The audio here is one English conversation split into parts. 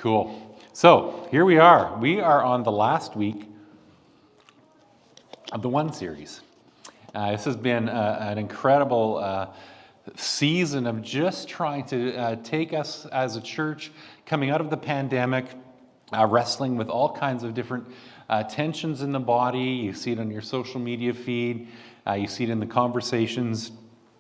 Cool. So here we are. We are on the last week of the One series. This has been an incredible season of just trying to take us as a church coming out of the pandemic, wrestling with all kinds of different tensions in the body. You see it on your social media feed. You see it in the conversations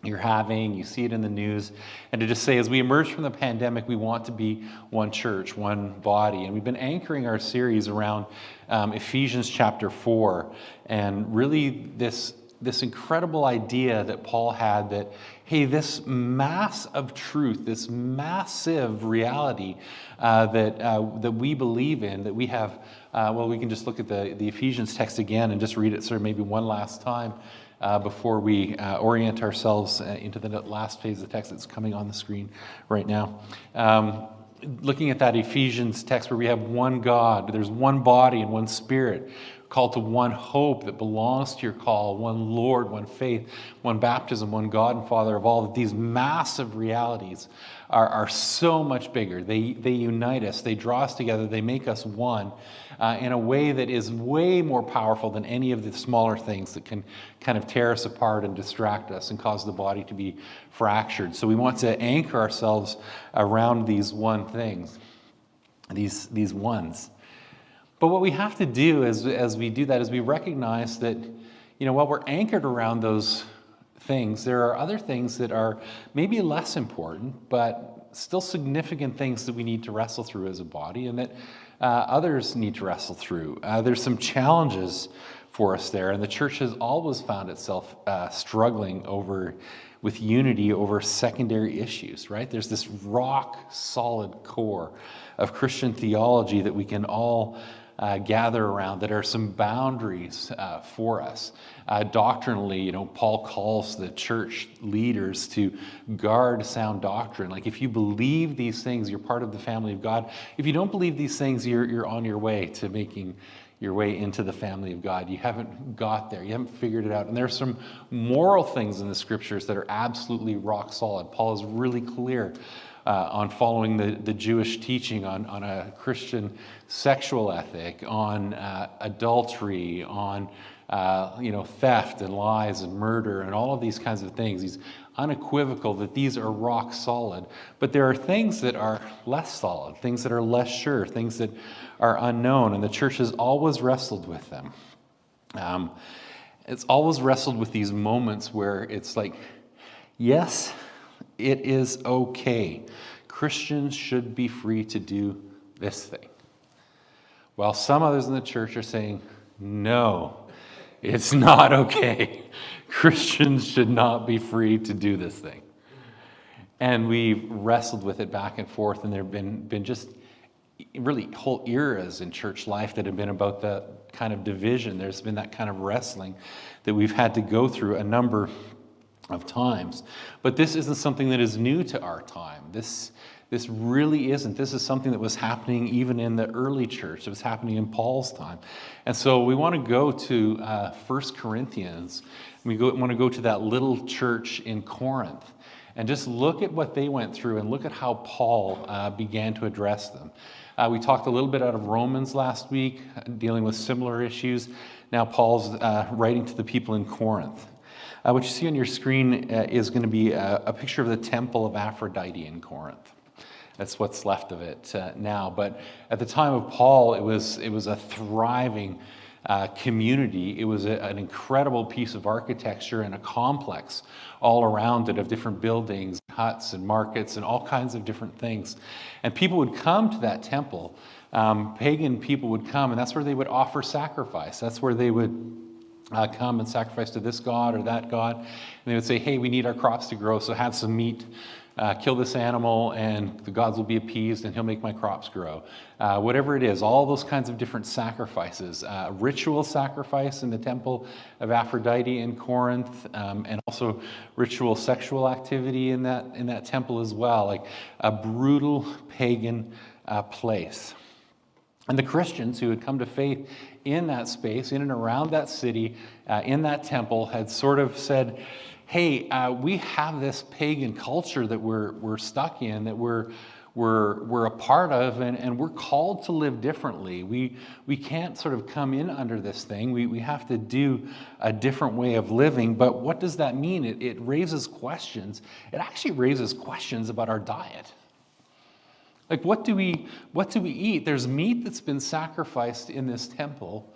you're having, you see it in the news, and to just say, as we emerge from the pandemic, we want to be one church, one body. And we've been anchoring our series around Ephesians chapter 4, and really this incredible idea that Paul had that, hey, this mass of truth, this massive reality that we believe in, that we have, we can just look at the Ephesians text again and just read it sort of maybe one last time, before we orient ourselves into the last phase of the text that's coming on the screen right now. Looking at that Ephesians text where we have one God, there's one body and one spirit, called to one hope that belongs to your call, one Lord, one faith, one baptism, one God and Father of all. That these massive realities are so much bigger. They unite us, they draw us together, they make us one in a way that is way more powerful than any of the smaller things that can kind of tear us apart and distract us and cause the body to be fractured. So we want to anchor ourselves around these one things, these ones. But what we have to do as we do that is we recognize that, while we're anchored around those things, there are other things that are maybe less important, but still significant things that we need to wrestle through as a body, and that others need to wrestle through. There's some challenges for us there, and the church has always found itself struggling with unity over secondary issues, right? There's this rock solid core of Christian theology that we can all gather around, that are some boundaries for us. Doctrinally, Paul calls the church leaders to guard sound doctrine. Like, if you believe these things, you're part of the family of God. If you don't believe these things, you're on your way to making your way into the family of God. You haven't got there. You haven't figured it out. And there's some moral things in the scriptures that are absolutely rock solid. Paul is really clear on following the Jewish teaching on a Christian sexual ethic, on adultery, on theft and lies and murder and all of these kinds of things. He's unequivocal that these are rock solid. But there are things that are less solid, things that are less sure, things that are unknown, and the church has always wrestled with them. It's always wrestled with these moments where it's like, yes, it is okay. Christians should be free to do this thing. While some others in the church are saying, no, it's not okay. Christians should not be free to do this thing. And we've wrestled with it back and forth, and there have been just really whole eras in church life that have been about that kind of division. There's been that kind of wrestling that we've had to go through a number of times. But this isn't something that is new to our time. This really isn't. This is something that was happening even in the early church. It was happening in Paul's time. And so we want to go to 1 Corinthians. We want to go to that little church in Corinth and just look at what they went through and look at how Paul began to address them. We talked a little bit out of Romans last week, dealing with similar issues. Now Paul's writing to the people in Corinth. What you see on your screen is going to be a picture of the temple of Aphrodite in Corinth. That's what's left of it now. But at the time of Paul, it was a thriving community. It was an incredible piece of architecture and a complex all around it of different buildings, huts and markets and all kinds of different things. And people would come to that temple. Pagan people would come, and that's where they would offer sacrifice. That's where they would come and sacrifice to this god or that god. And they would say, hey, we need our crops to grow, so have some meat. Kill this animal, and the gods will be appeased, and he'll make my crops grow. Whatever it is, all those kinds of different sacrifices. Ritual sacrifice in the temple of Aphrodite in Corinth, and also ritual sexual activity in that temple as well. Like a brutal pagan place. And the Christians who had come to faith in that space, in and around that city, in that temple, had sort of said, hey, we have this pagan culture that we're stuck in, that we're we're a part of, and we're called to live differently. We can't sort of come in under this thing. We have to do a different way of living. But what does that mean? It raises questions. It actually raises questions about our diet. Like, what do we eat? There's meat that's been sacrificed in this temple,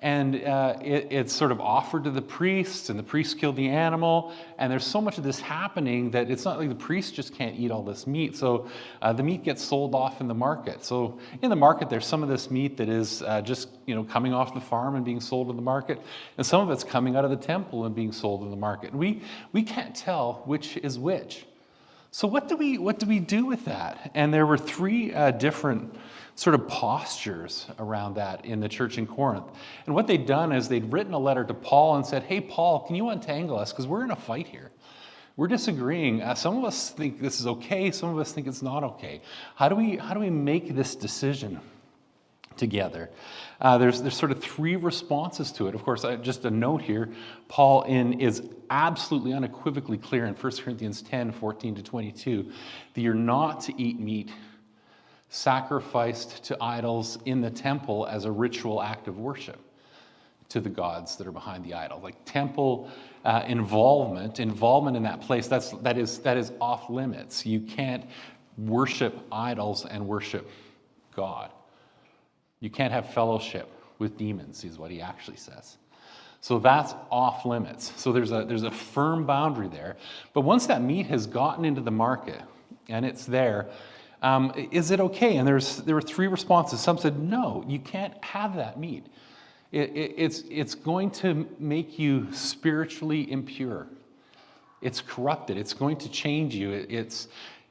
and it's sort of offered to the priests, and the priests kill the animal, and there's so much of this happening that it's not like the priests just can't eat all this meat. So the meat gets sold off in the market. So in the market, there's some of this meat that is just coming off the farm and being sold in the market, and some of it's coming out of the temple and being sold in the market. And we can't tell which is which. So what do we do with that? And there were three different sort of postures around that in the church in Corinth. And what they'd done is they'd written a letter to Paul and said, hey, Paul, can you untangle us? Because we're in a fight here. We're disagreeing. Some of us think this is okay. Some of us think it's not okay. How do we make this decision together? There's sort of three responses to it. Of course, just a note here, Paul is absolutely unequivocally clear in 1 Corinthians 10, 14 to 22, that you're not to eat meat sacrificed to idols in the temple as a ritual act of worship to the gods that are behind the idol. Like temple involvement in that place, that is off limits. You can't worship idols and worship God. You can't have fellowship with demons, is what he actually says. So that's off limits. So there's a firm boundary there. But once that meat has gotten into the market and it's there, is it okay? And there were three responses. Some said, no, you can't have that meat. It's going to make you spiritually impure. It's corrupted. It's going to change you.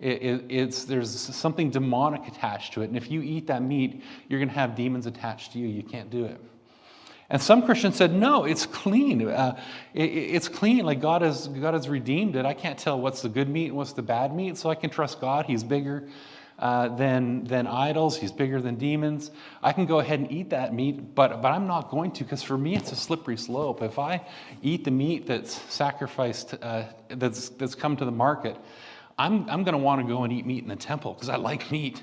There's something demonic attached to it. And if you eat that meat, you're going to have demons attached to you. You can't do it. And some Christians said, no, it's clean. It's clean, like God has redeemed it. I can't tell what's the good meat and what's the bad meat, so I can trust God. He's bigger than idols. He's bigger than demons. I can go ahead and eat that meat, but I'm not going to, because for me it's a slippery slope. If I eat the meat that's sacrificed, that's come to the market, I'm going to want to go and eat meat in the temple because I like meat.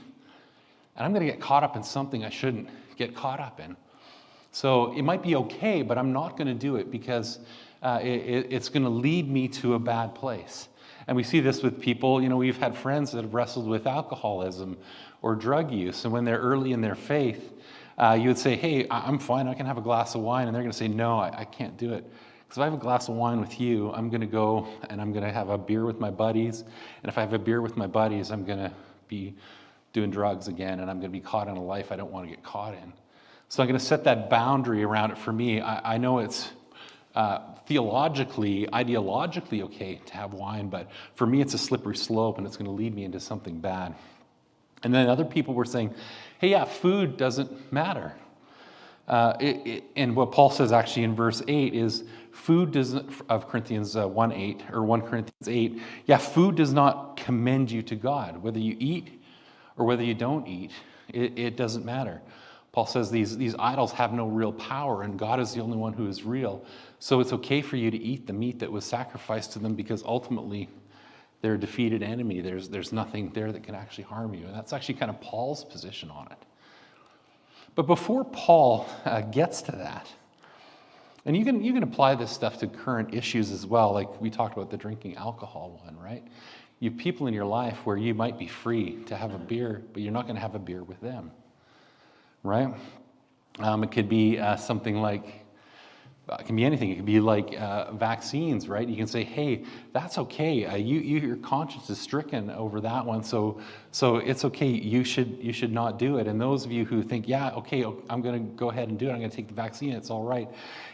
And I'm going to get caught up in something I shouldn't get caught up in. So it might be okay, but I'm not going to do it because it's going to lead me to a bad place. And we see this with people. We've had friends that have wrestled with alcoholism or drug use. And when they're early in their faith, you would say, hey, I'm fine. I can have a glass of wine. And they're going to say, no, I can't do it. Because if I have a glass of wine with you, I'm going to go and I'm going to have a beer with my buddies. And if I have a beer with my buddies, I'm going to be doing drugs again. And I'm going to be caught in a life I don't want to get caught in. So I'm going to set that boundary around it for me. I know it's theologically, ideologically okay to have wine, but for me it's a slippery slope and it's going to lead me into something bad. And then other people were saying, hey, yeah, food doesn't matter. And what Paul says actually in verse 8 is food doesn't, of Corinthians 1:8 or 1 Corinthians 8, yeah, food does not commend you to God. Whether you eat or whether you don't eat, it doesn't matter. Paul says these idols have no real power, and God is the only one who is real. So it's okay for you to eat the meat that was sacrificed to them because ultimately they're a defeated enemy. There's nothing there that can actually harm you. And that's actually kind of Paul's position on it. But before Paul gets to that, and you can apply this stuff to current issues as well, like we talked about the drinking alcohol one, right? You have people in your life where you might be free to have a beer, but you're not going to have a beer with them. Right? It could be something like, it can be anything. It could be like vaccines, right? You can say, hey, that's okay. Your conscience is stricken over that one, so it's okay. You should not do it. And those of you who think, yeah, okay, I'm going to go ahead and do it. I'm going to take the vaccine. It's all right.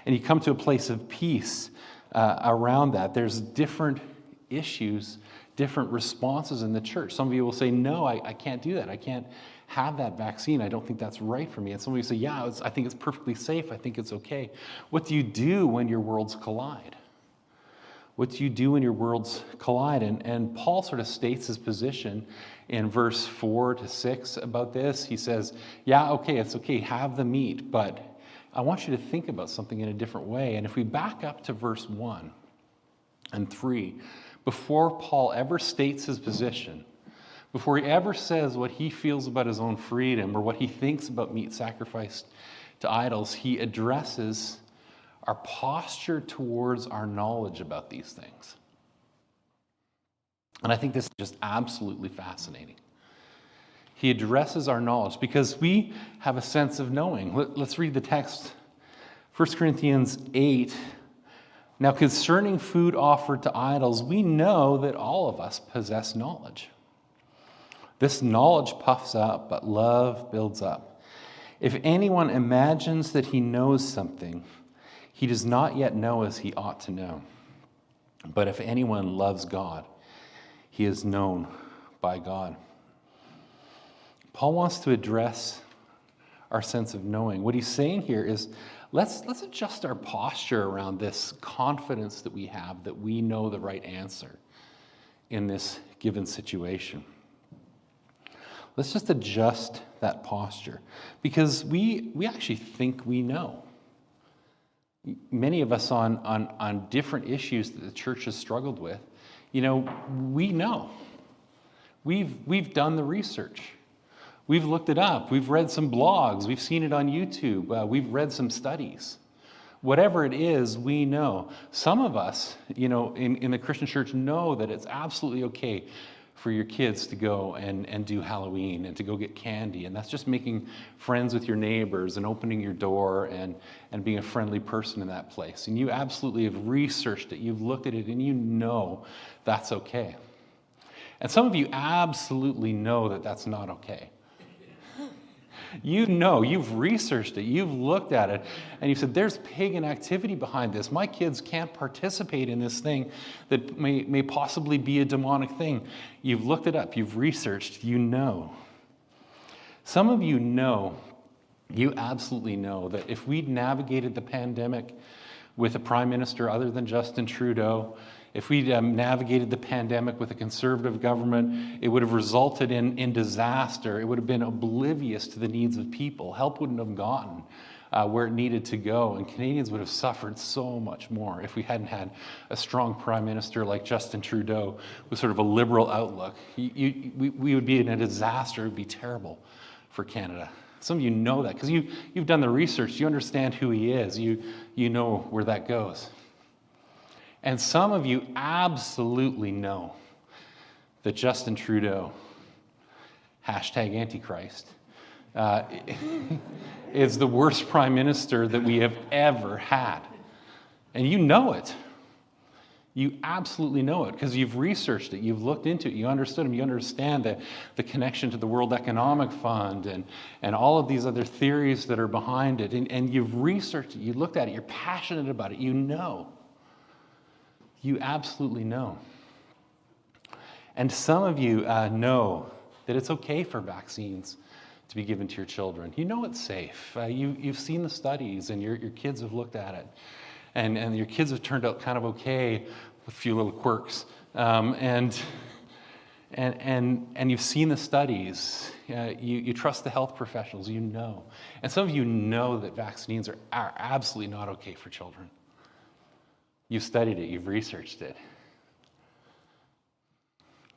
And you come to a place of peace around that. There's different issues, different responses in the church. Some of you will say, no, I can't do that. I can't have that vaccine. I don't think that's right for me. And some of you say, yeah, I think it's perfectly safe. I think it's okay. What do you do when your worlds collide? What do you do when your worlds collide? And Paul sort of states his position in verse 4 to 6 about this. He says, yeah, okay, it's okay, have the meat, but I want you to think about something in a different way. And if we back up to verse 1 and 3, before Paul ever states his position, before he ever says what he feels about his own freedom or what he thinks about meat sacrificed to idols, he addresses our posture towards our knowledge about these things. And I think this is just absolutely fascinating. He addresses our knowledge because we have a sense of knowing. Let's read the text. 1 Corinthians 8. Now, concerning food offered to idols, we know that all of us possess knowledge. This knowledge puffs up, but love builds up. If anyone imagines that he knows something, he does not yet know as he ought to know. But if anyone loves God, he is known by God. Paul wants to address our sense of knowing. What he's saying here is, let's adjust our posture around this confidence that we have that we know the right answer in this given situation. Let's just adjust that posture because we actually think we know. Many of us on different issues that the church has struggled with, we know. We've done the research. We've looked it up. We've read some blogs. We've seen it on YouTube. We've read some studies. Whatever it is, we know. Some of us, in the Christian church know that it's absolutely okay for your kids to go and do Halloween and to go get candy. And that's just making friends with your neighbors and opening your door and being a friendly person in that place. And you absolutely have researched it. You've looked at it and you know that's okay. And some of you absolutely know that that's not okay. You've researched it, you've looked at it, and you've said, there's pagan activity behind this. My kids can't participate in this thing that may possibly be a demonic thing. You've looked it up, you've researched, you know. Some of you absolutely know that if we'd navigated the pandemic with a prime minister other than Justin Trudeau, if we'd navigated the pandemic with a conservative government, it would have resulted in disaster. It would have been oblivious to the needs of people. Help wouldn't have gotten where it needed to go, and Canadians would have suffered so much more if we hadn't had a strong prime minister like Justin Trudeau with sort of a liberal outlook. We would be in a disaster. It would be terrible for Canada. Some of you know that because you've done the research. You understand who he is. You know where that goes. And some of you absolutely know that Justin Trudeau, #Antichrist, is the worst prime minister that we have ever had. And you know it. You absolutely know it because you've researched it, you've looked into it, you understood him, you understand the connection to the World Economic Fund and all of these other theories that are behind it. And you've researched it, you looked at it, you're passionate about it, you know. You absolutely know. And some of you know that it's okay for vaccines to be given to your children. You know it's safe. You've seen the studies and your kids have looked at it. And your kids have turned out kind of okay with a few little quirks. And you've seen the studies. You trust the health professionals, you know. And some of you know that vaccines are absolutely not okay for children. You've studied it, you've researched it.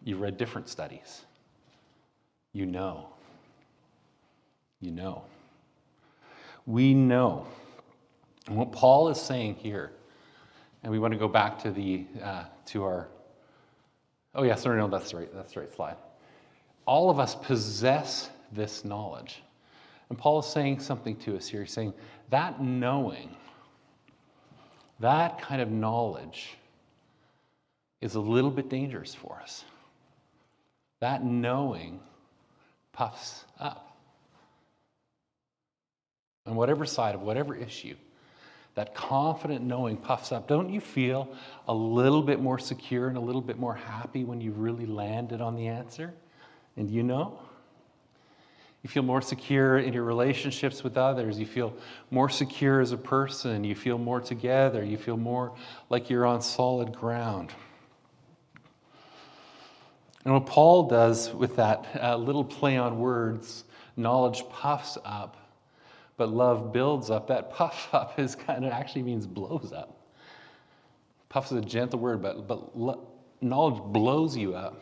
You've read different studies. You know. You know. We know. And what Paul is saying here, and we want to go back to our, oh yeah, sorry, no, that's the right slide. All of us possess this knowledge. And Paul is saying something to us here. He's saying that knowing, that kind of knowledge is a little bit dangerous for us. That knowing puffs up. On whatever side of whatever issue, that confident knowing puffs up. Don't you feel a little bit more secure and a little bit more happy when you've really landed on the answer? And you know? You feel more secure in your relationships with others. You feel more secure as a person. You feel more together. You feel more like you're on solid ground. And what Paul does with that little play on words, knowledge puffs up, but love builds up. That puff up is kind of actually means blows up. Puff is a gentle word, but knowledge blows you up.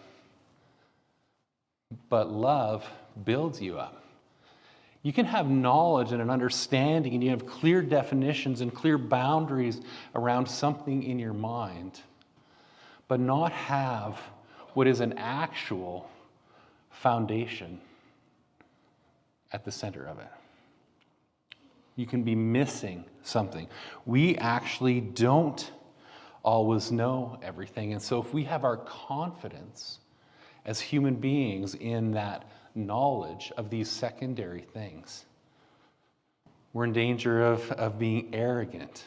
but love builds you up. You can have knowledge and an understanding, and you have clear definitions and clear boundaries around something in your mind, but not have what is an actual foundation at the center of it. You can be missing something. We actually don't always know everything. And so if we have our confidence as human beings in that knowledge of these secondary things, we're in danger of being arrogant.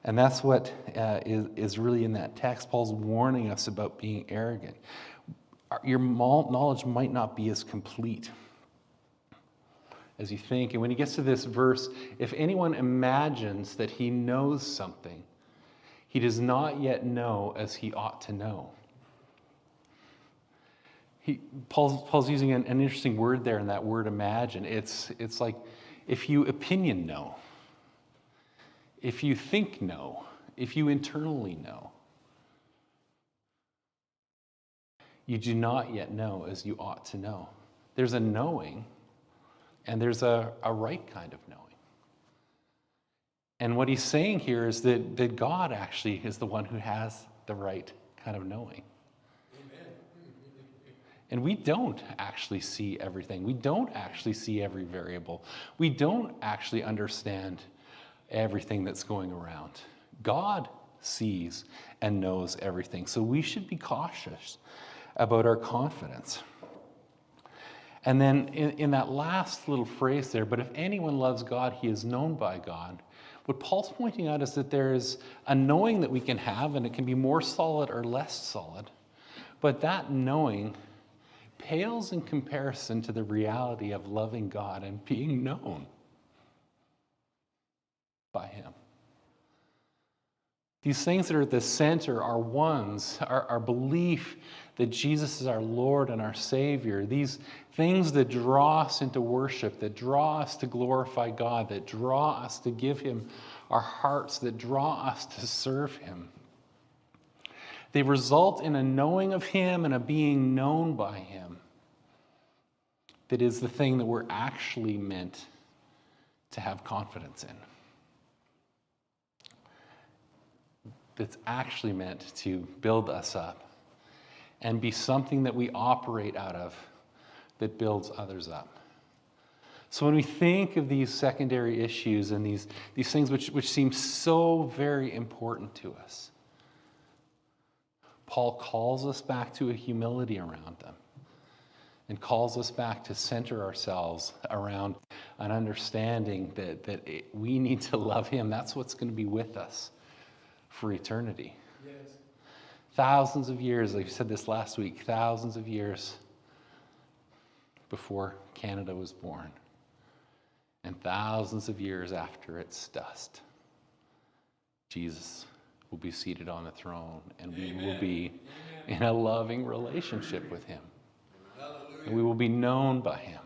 And that's what is really in that text. Paul's warning us about being arrogant. Your knowledge might not be as complete as you think. And when he gets to this verse, if anyone imagines that he knows something, he does not yet know as he ought to know. Paul's using an interesting word there in that word imagine. It's like if you opinion know, if you think know, if you internally know, you do not yet know as you ought to know. There's a knowing, and there's a right kind of knowing. And what he's saying here is that God actually is the one who has the right kind of knowing. Amen. And we don't actually see everything. We don't actually see every variable. We don't actually understand everything that's going around. God sees and knows everything. So we should be cautious about our confidence. And then in that last little phrase there, but if anyone loves God, he is known by God. What Paul's pointing out is that there is a knowing that we can have, and it can be more solid or less solid. But that knowing pales in comparison to the reality of loving God and being known by him. These things that are at the center are ones, our belief that Jesus is our Lord and our Savior. These things that draw us into worship, that draw us to glorify God, that draw us to give him our hearts, that draw us to serve him. They result in a knowing of him and a being known by him. That is the thing that we're actually meant to have confidence in. That's actually meant to build us up and be something that we operate out of that builds others up. So when we think of these secondary issues and these things which seem so very important to us, Paul calls us back to a humility around them and calls us back to center ourselves around an understanding that we need to love him. That's what's going to be with us for eternity. Yes. Thousands of years, like we said this last week, thousands of years before Canada was born, and thousands of years after its dust, Jesus will be seated on the throne, and we will be in a loving relationship with him. Hallelujah. And we will be known by him.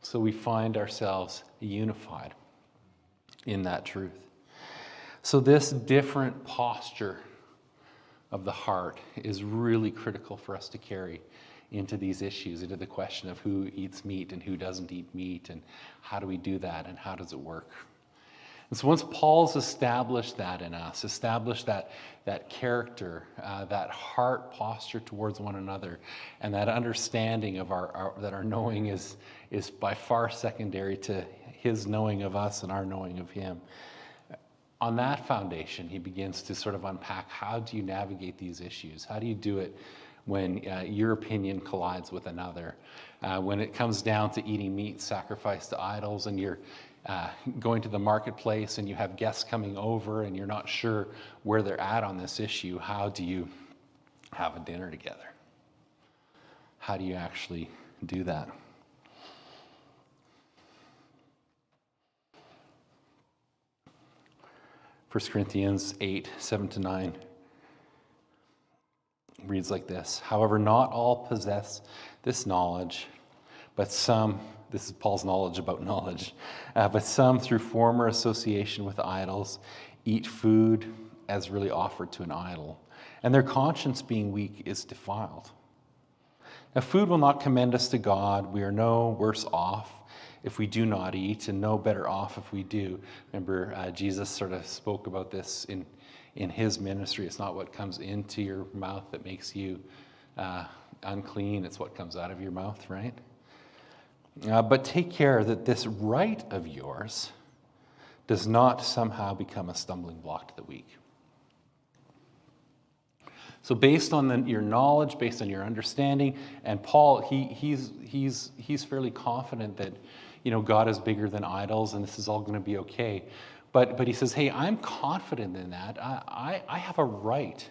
So we find ourselves unified in that truth. So this different posture of the heart is really critical for us to carry into these issues, into the question of who eats meat and who doesn't eat meat, and how do we do that, and how does it work? And so once Paul's established that in us, established that character, that heart posture towards one another, and that understanding of that our knowing is by far secondary to his knowing of us and our knowing of him. On that foundation, he begins to sort of unpack, how do you navigate these issues? How do you do it when your opinion collides with another? When it comes down to eating meat sacrificed to idols, and you're going to the marketplace and you have guests coming over and you're not sure where they're at on this issue, how do you have a dinner together? How do you actually do that? 1 Corinthians 8, 7-9 reads like this. However, not all possess this knowledge, but some, this is Paul's knowledge about knowledge, but some through former association with idols eat food as really offered to an idol, and their conscience being weak is defiled. Now, food will not commend us to God. We are no worse off if we do not eat, and no better off if we do. Remember, Jesus sort of spoke about this in his ministry. It's not what comes into your mouth that makes you unclean. It's what comes out of your mouth, right? But take care that this right of yours does not somehow become a stumbling block to the weak. So based on your knowledge, based on your understanding, and Paul, he's fairly confident that, God is bigger than idols, and this is all going to be okay. But he says, hey, I'm confident in that. I have a right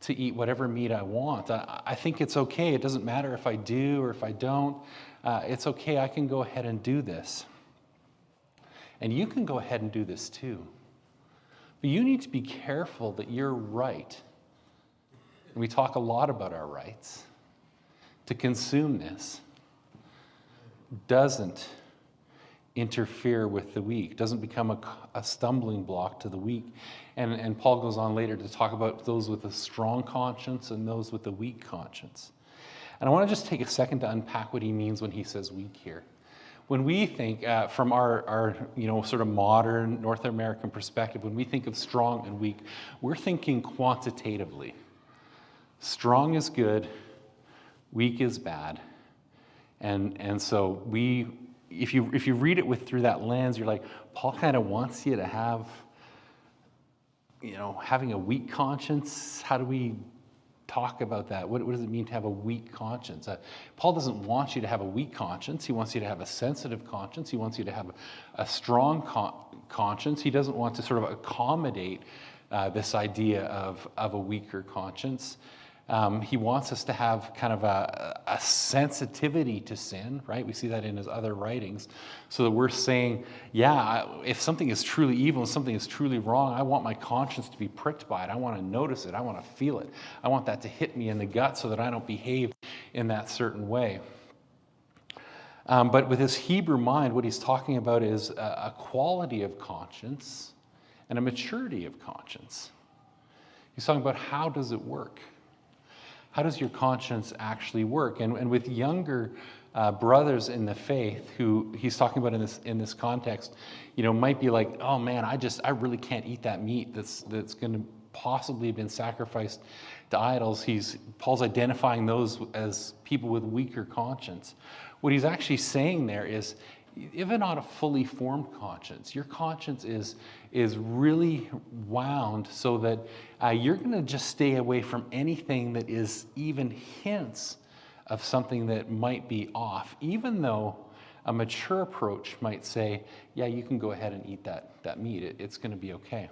to eat whatever meat I want. I think it's okay. It doesn't matter if I do or if I don't. It's okay. I can go ahead and do this. And you can go ahead and do this too. But you need to be careful that your right, and we talk a lot about our rights, to consume this doesn't interfere with the weak, doesn't become a stumbling block to the weak. And Paul goes on later to talk about those with a strong conscience and those with a weak conscience. And I want to just take a second to unpack what he means when he says weak here. When we think, from our sort of modern North American perspective, when we think of strong and weak, we're thinking quantitatively. Strong is good, weak is bad. And so if you read it through that lens, you're like, Paul kind of wants you to have, having a weak conscience. How do we talk about that? What does it mean to have a weak conscience? Paul doesn't want you to have a weak conscience. He wants you to have a sensitive conscience. He wants you to have a strong conscience. He doesn't want to sort of accommodate this idea of a weaker conscience. He wants us to have kind of a sensitivity to sin, right? We see that in his other writings, so that we're saying, if something is truly evil and something is truly wrong, I want my conscience to be pricked by it. I want to notice it. I want to feel it. I want that to hit me in the gut so that I don't behave in that certain way. But with his Hebrew mind, what he's talking about is a quality of conscience and a maturity of conscience. He's talking about, how does it work? How does your conscience actually work? And with younger brothers in the faith, who he's talking about in this context, might be like, oh man, I really can't eat that meat that's going to possibly have been sacrificed to idols. Paul's identifying those as people with weaker conscience. What he's actually saying there is, even not a fully formed conscience, your conscience is really wound so that you're going to just stay away from anything that is even hints of something that might be off, even though a mature approach might say, you can go ahead and eat that meat. It's going to be okay.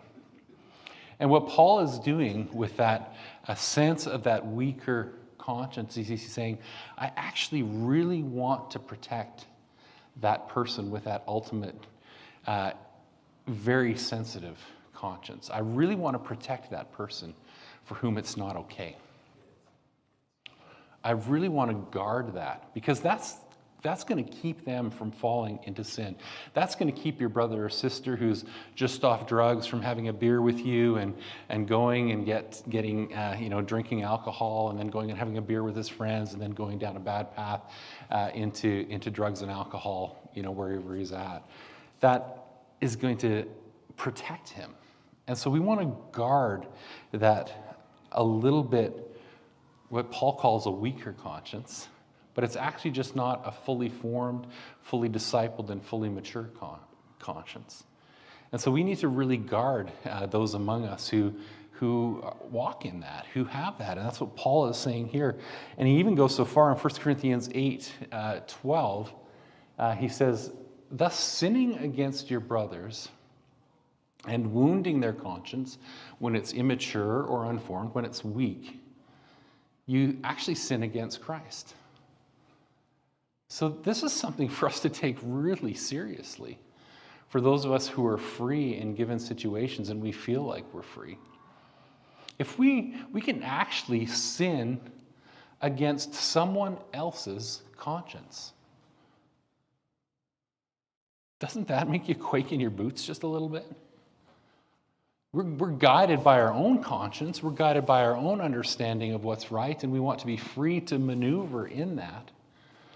And what Paul is doing with that, a sense of that weaker conscience, is he's saying, I actually really want to protect that person with that ultimate, very sensitive conscience. I really want to protect that person for whom it's not okay. I really want to guard that, because that's going to keep them from falling into sin. That's going to keep your brother or sister who's just off drugs from having a beer with you and going and getting drinking alcohol, and then going and having a beer with his friends, and then going down a bad path into drugs and alcohol, wherever he's at. That is going to protect him. And so we want to guard that a little bit, what Paul calls a weaker conscience, but it's actually just not a fully formed, fully discipled, and fully mature conscience. And so we need to really guard those among us who walk in that, who have that. And that's what Paul is saying here. And he even goes so far in 1 Corinthians 8:12, he says, thus sinning against your brothers and wounding their conscience when it's immature or unformed, when it's weak, you actually sin against Christ. So this is something for us to take really seriously. For those of us who are free in given situations and we feel like we're free. If we can actually sin against someone else's conscience. Doesn't that make you quake in your boots just a little bit? We're guided by our own conscience. We're guided by our own understanding of what's right, and we want to be free to maneuver in that.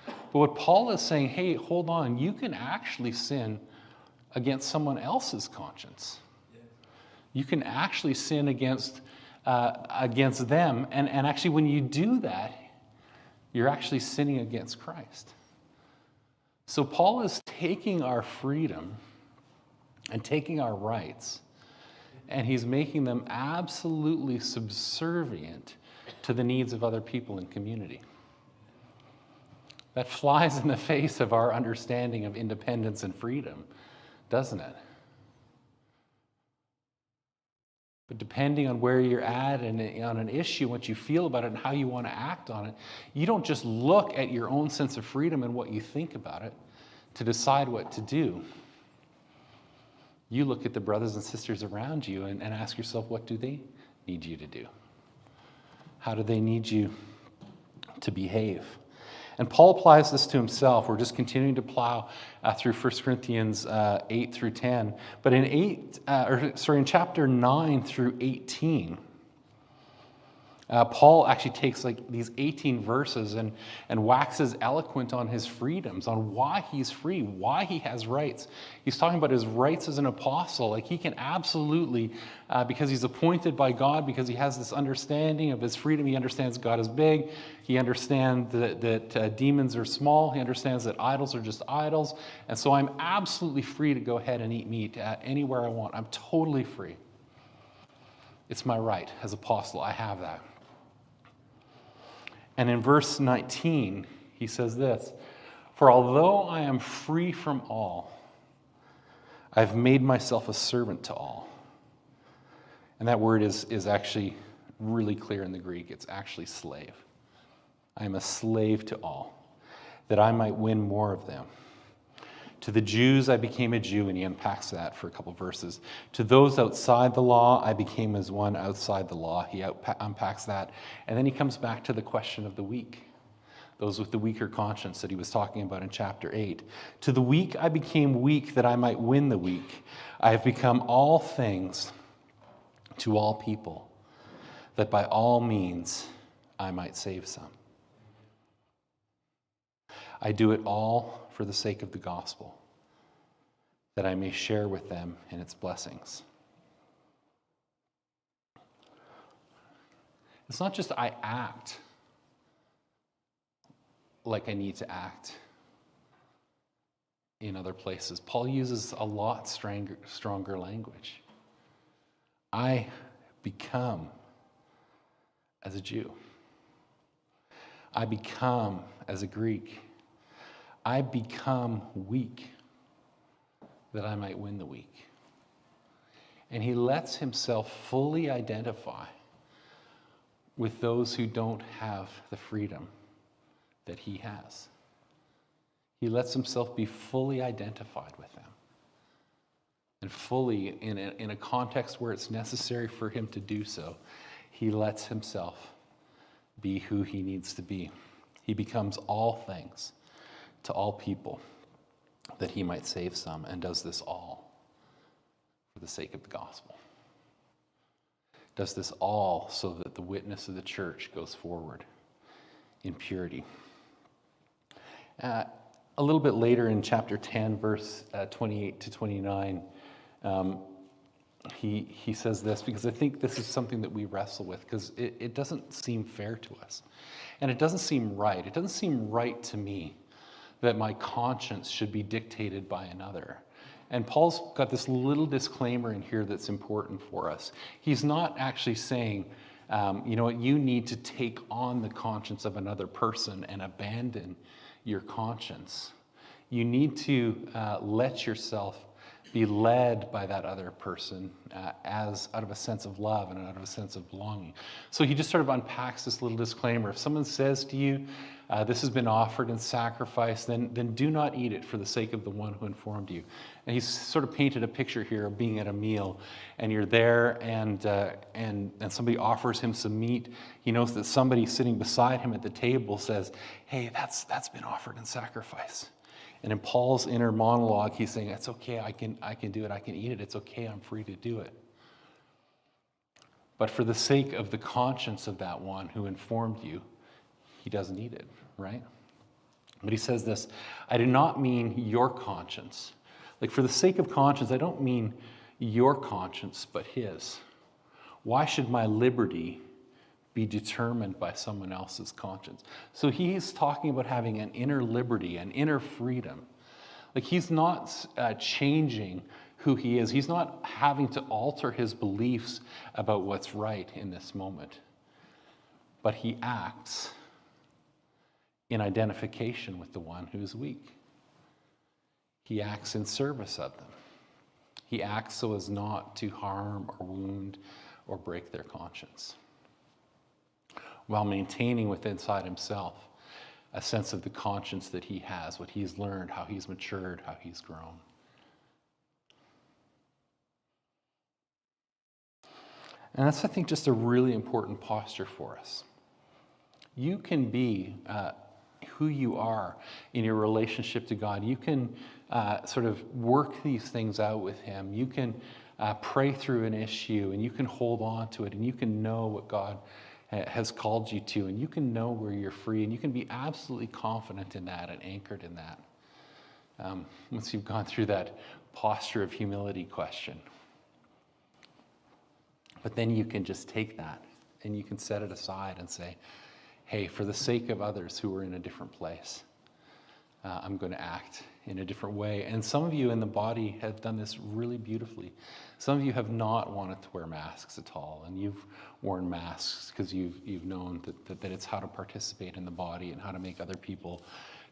But what Paul is saying, hey, hold on, you can actually sin against someone else's conscience. You can actually sin against them, and actually when you do that, you're actually sinning against Christ. So Paul is taking our freedom and taking our rights, and he's making them absolutely subservient to the needs of other people in community. That flies in the face of our understanding of independence and freedom, doesn't it? But depending on where you're at and on an issue, what you feel about it and how you want to act on it, you don't just look at your own sense of freedom and what you think about it to decide what to do. You look at the brothers and sisters around you and ask yourself, what do they need you to do? How do they need you to behave? And Paul applies this to himself. We're just continuing to plow through 1 Corinthians 8 through 10. But in chapter 9 through 18, Paul actually takes these 18 verses and waxes eloquent on his freedoms, on why he's free, why he has rights. He's talking about his rights as an apostle. He can absolutely, because he's appointed by God, because he has this understanding of his freedom, he understands God is big, he understands that demons are small, he understands that idols are just idols, and so I'm absolutely free to go ahead and eat meat anywhere I want. I'm totally free. It's my right as apostle. I have that. And in verse 19, he says this, "For although I am free from all, I've made myself a servant to all." And that word is actually really clear in the Greek. It's actually slave. I am a slave to all, that I might win more of them. To the Jews I became a Jew, and he unpacks that for a couple verses. To those outside the law, I became as one outside the law. He unpacks that. And then he comes back to the question of the weak, those with the weaker conscience that he was talking about in chapter 8. To the weak I became weak, that I might win the weak. I have become all things to all people, that by all means I might save some. I do it all for the sake of the gospel, that I may share with them in its blessings. It's not just I act like I need to act in other places. Paul uses a lot stronger language. I become as a Jew. I become as a Greek. I become weak, that I might win the weak. And he lets himself fully identify with those who don't have the freedom that he has. He lets himself be fully identified with them. And fully, in a context where it's necessary for him to do so, he lets himself be who he needs to be. He becomes all things to all people, that he might save some, and does this all for the sake of the gospel. Does this all so that the witness of the church goes forward in purity. A little bit later in chapter 10, verse 28 to 29, he says this, because I think this is something that we wrestle with, because it doesn't seem fair to us. And it doesn't seem right. It doesn't seem right to me that my conscience should be dictated by another. And Paul's got this little disclaimer in here that's important for us. He's not actually saying, you know what, you need to take on the conscience of another person and abandon your conscience. You need to let yourself be led by that other person as out of a sense of love and out of a sense of belonging. So he just sort of unpacks this little disclaimer. If someone says to you, this has been offered in sacrifice, then do not eat it for the sake of the one who informed you. And he's sort of painted a picture here of being at a meal, and you're there, and somebody offers him some meat. He knows that somebody sitting beside him at the table says, "Hey, that's been offered in sacrifice." And in Paul's inner monologue, he's saying, "It's okay, I can do it, I can eat it, it's okay, I'm free to do it." But for the sake of the conscience of that one who informed you, he doesn't need it, right? But he says this, I do not mean your conscience. Like, for the sake of conscience, I don't mean your conscience, but his. Why should my liberty be determined by someone else's conscience? So he's talking about having an inner liberty, an inner freedom. Like, he's not changing who he is. He's not having to alter his beliefs about what's right in this moment. But he acts in identification with the one who is weak. He acts in service of them. He acts so as not to harm or wound or break their conscience, while maintaining within inside himself a sense of the conscience that he has, what he's learned, how he's matured, how he's grown. And that's, I think, just a really important posture for us. You can be who you are in your relationship to God. You can sort of work these things out with him. You can pray through an issue, and you can hold on to it, and you can know what God has called you to, and you can know where you're free, and you can be absolutely confident in that and anchored in that. Once you've gone through that posture of humility question. But then you can just take that and you can set it aside and say, hey, for the sake of others who are in a different place, I'm going to act in a different way. And some of you in the body have done this really beautifully. Some of you have not wanted to wear masks at all, and you've worn masks because you've known that it's how to participate in the body and how to make other people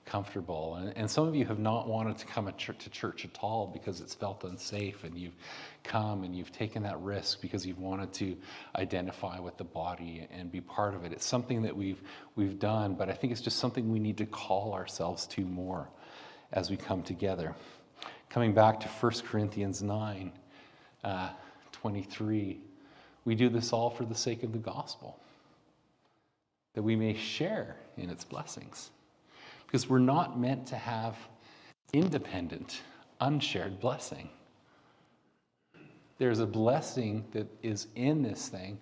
comfortable. And some of you have not wanted to come to church at all because it's felt unsafe, and you've come and you've taken that risk because you've wanted to identify with the body and be part of it. It's something that we've done, but I think it's just something we need to call ourselves to more as we come together. Coming back to 1 Corinthians 9, 23, we do this all for the sake of the gospel, that we may share in its blessings. Because we're not meant to have independent, unshared blessing. There's a blessing that is in this thing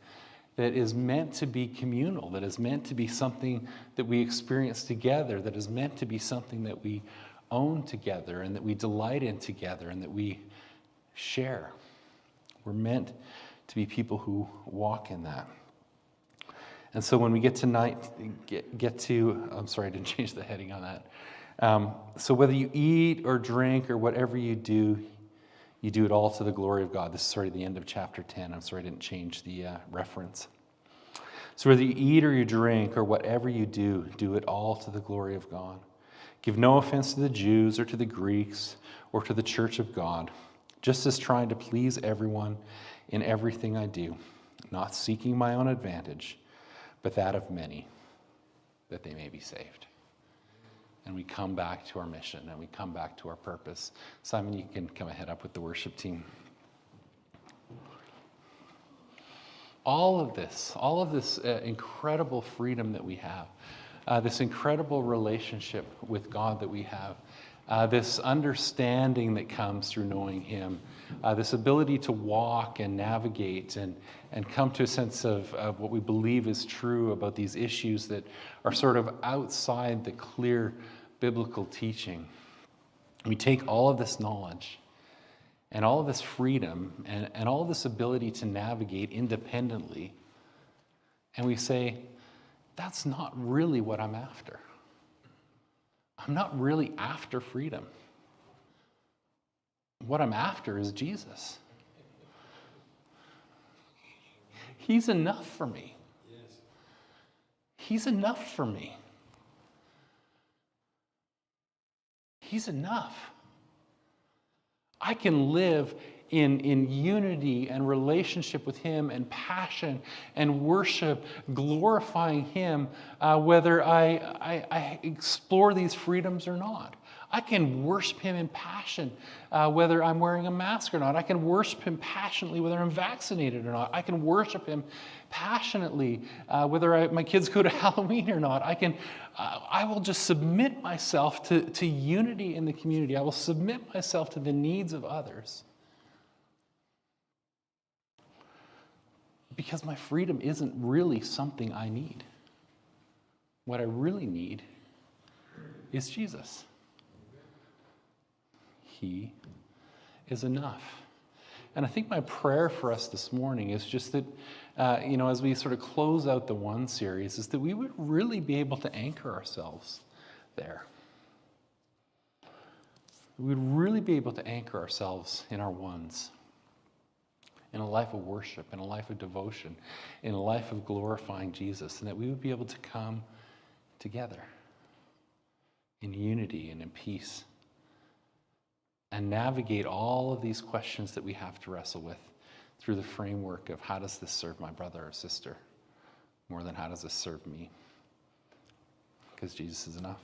that is meant to be communal, that is meant to be something that we experience together, that is meant to be something that we own together and that we delight in together and that we share. We're meant to be people who walk in that. And so when we get to, I'm sorry, I didn't change the heading on that. So whether you eat or drink or whatever you do it all to the glory of God. This is sort of the end of chapter 10. I'm sorry I didn't change the reference. So whether you eat or you drink or whatever you do it all to the glory of God. Give no offense to the Jews or to the Greeks or to the church of God, just as trying to please everyone in everything I do, not seeking my own advantage, but that of many, that they may be saved. And we come back to our mission, and we come back to our purpose. Simon, you can come ahead up with the worship team. All of this incredible freedom that we have, this incredible relationship with God that we have, this understanding that comes through knowing him, this ability to walk and navigate and come to a sense of what we believe is true about these issues that are sort of outside the clear biblical teaching. We take all of this knowledge and all of this freedom and all of this ability to navigate independently, and we say, that's not really what I'm after. I'm not really after freedom. What I'm after is Jesus. He's enough for me. He's enough for me. He's enough. I can live in unity and relationship with him and passion and worship, glorifying him, whether I explore these freedoms or not. I can worship him in passion, whether I'm wearing a mask or not. I can worship him passionately, whether I'm vaccinated or not. I can worship him passionately, whether my kids go to Halloween or not. I will just submit myself to unity in the community. I will submit myself to the needs of others. Because my freedom isn't really something I need. What I really need is Jesus. He is enough. And I think my prayer for us this morning is just that, as we sort of close out the One series, is that we would really be able to anchor ourselves there. We would really be able to anchor ourselves in our ones, in a life of worship, in a life of devotion, in a life of glorifying Jesus, and that we would be able to come together in unity and in peace and navigate all of these questions that we have to wrestle with through the framework of how does this serve my brother or sister more than how does this serve me? Because Jesus is enough.